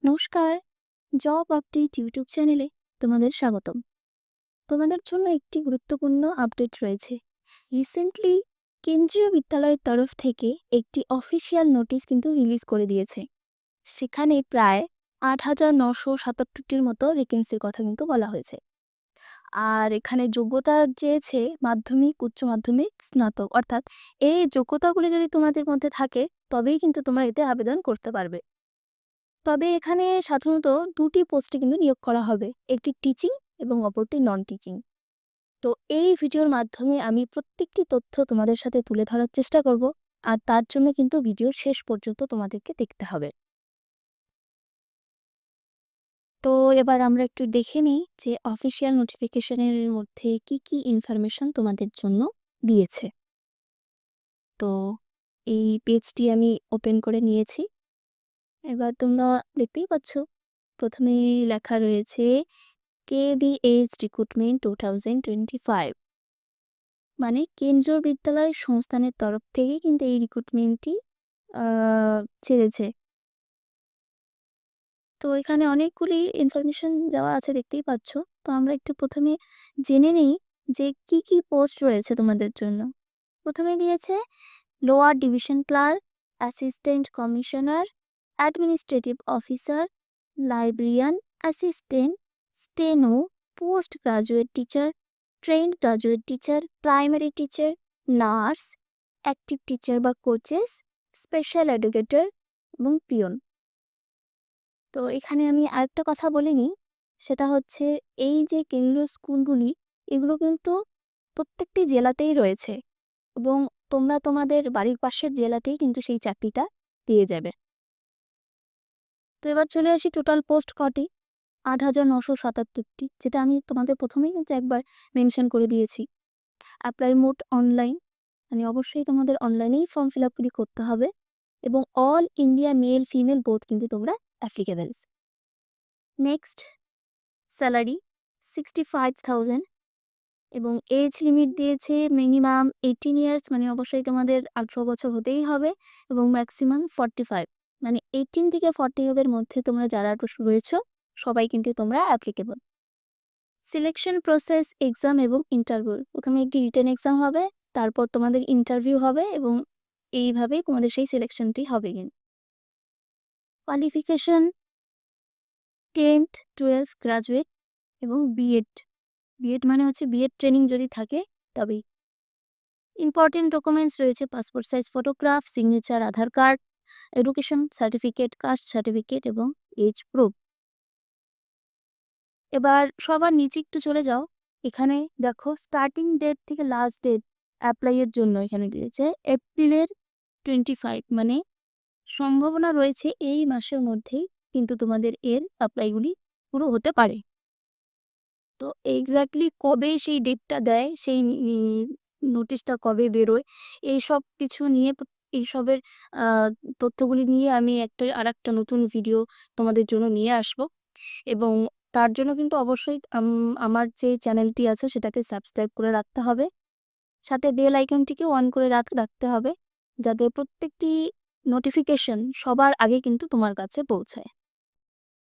নমস্কার, job update YouTube চ্যানেলে তোমাদের স্বাগতম। তোমাদের জন্য একটি গুরুত্বপূর্ণ আপডেট রয়েছে। রিসেন্টলি কেন্দ্রীয় বিদ্যালয়ের তরফ থেকে একটি অফিসিয়াল নোটিশ কিন্তু রিলিজ করে দিয়েছে। সেখানে প্রায় ৮,৯৭৭টির মতো ভ্যাকেন্সির কথা কিন্তু বলা হয়েছে। আর এখানে যোগ্যতা চেয়েছে মাধ্যমিক, উচ্চ মাধ্যমিক, স্নাতক। অর্থাৎ এই যোগ্যতাগুলি যদি তোমাদের মধ্যে থাকে তবেই কিন্তু তোমরা এতে আবেদন করতে পারবে। তবে এখানে সাধারণত ২ টি পোস্টে কিন্তু নিয়োগ করা হবে। একটি টিচিং এবং অপরটি নন টিচিং। তো এই ভিডিওর মাধ্যমে আমি প্রত্যেকটি তথ্য তোমাদের সাথে তুলে ধরার চেষ্টা করব। আর তার জন্য কিন্তু ভিডিওর শেষ পর্যন্ত তোমাদেরকে দেখতে হবে। তো এবার আমরা একটু দেখে নিই যে অফিসিয়াল নোটিফিকেশনের মধ্যে কি ইনফরমেশন তোমাদের জন্য দিয়েছে। তো এই পেজটি আমি ওপেন করে নিয়েছি। এবার তোমরা দেখতেই পাচ্ছ, প্রথমেই লেখা রয়েছে কেবিএইচ রিক্রুটমেন্ট 2025, মানে কেন্দ্রীয় বিদ্যালয় সংস্থানের তরফ থেকেই কিন্তু এই রিক্রুটমেন্টটি ছেড়েছে। তো এখানে অনেকগুলি ইনফরমেশন দেওয়া আছে, দেখতেই পাচ্ছ। তো আমরা একটু প্রথমে জেনে নিই যে কি পোস্ট রয়েছে তোমাদের জন্য। প্রথমে দিয়েছে lower division clerk, assistant commissioner, administrative officer, librarian assistant, steno, post graduate teacher, trained graduate teacher, primary teacher, nurse, active teacher বা কোচেস, স্পেশাল এডুকেটর এবং পিয়ন। তো এখানে আমি আরেকটা কথা বলে নিই, সেটা হচ্ছে এই যে কেন্দ্রীয় স্কুলগুলি, এগুলো কিন্তু প্রত্যেকটি জেলাতেই রয়েছে এবং তোমরা তোমাদের বাড়ির পাশের জেলাতেই কিন্তু সেই চাকরিটা পেয়ে যাবে। তো এবার চলে আসি টোটাল পোস্ট কটি। ৮,৯৭৭টি, যেটা আমি তোমাদের প্রথমেই কিন্তু একবার মেনশন করে দিয়েছি। অ্যাপ্লাই মোড অনলাইন, মানে অবশ্যই তোমাদের অনলাইনেই ফর্ম ফিল আপগুলি করতে হবে এবং all India male female both কিন্তু তোমরা অ্যাপ্লিকেবল। নেক্সট, স্যালারি 65,000 এবং এজ লিমিট দিয়েছে মিনিমাম 18 ইয়ার্স, মানে অবশ্যই তোমাদের 18 বছর হতেই হবে এবং ম্যাক্সিমাম 45, মানে 18 থেকে 40 এর মধ্যে তোমরা যারা রয়েছ সবাই কিন্তু তোমরা অ্যাপ্লিকেবল। সিলেকশন প্রসেস, এক্সাম এবং ইন্টারভিউ। প্রথমে একটি রিটেন এক্সাম হবে, তারপর তোমাদের ইন্টারভিউ হবে এবং এইভাবেই তোমাদের সেই সিলেকশনটি হবে। কোয়ালিফিকেশন 10th 12th গ্রাজুয়েট এবং বিএড। বিএড মানে হচ্ছে বিএড ট্রেনিং যদি থাকে তবেই। ইম্পর্টেন্ট ডকুমেন্টস রয়েছে passport size photograph, signature, Aadhaar card, education certificate, caste certificate এবং এজ প্রুফ। এবার সবার নিচে একটু চলে যাও। এখানে দেখো স্টার্টিং ডেট থেকে লাস্ট ডেট অ্যাপ্লাই এর জন্য এখানে দিয়েছে এপ্রিলের 25, মানে সম্ভাবনা রয়েছে এই মাসের মধ্যেই কিন্তু তোমাদের এর অ্যাপ্লাইগুলি পুরো হতে পারে। তো এক্স্যাক্টলি কবে সেই ডেটটা দেয়, সেই নোটিশটা কবে বেরোয়, এইসব কিছু নিয়ে এইসবের তথ্যগুলি নিয়ে আমি আরেকটা নতুন ভিডিও তোমাদের জন্য নিয়ে আসব এবং তার জন্য কিন্তু অবশ্যই আমার যে চ্যানেলটি আছে সেটাকে সাবস্ক্রাইব করে রাখতে হবে। সাথে বেল আইকনটিকে অন করে রাখতে হবে, যাতে প্রত্যেকটি নোটিফিকেশন সবার আগে কিন্তু তোমার কাছে পৌঁছায়।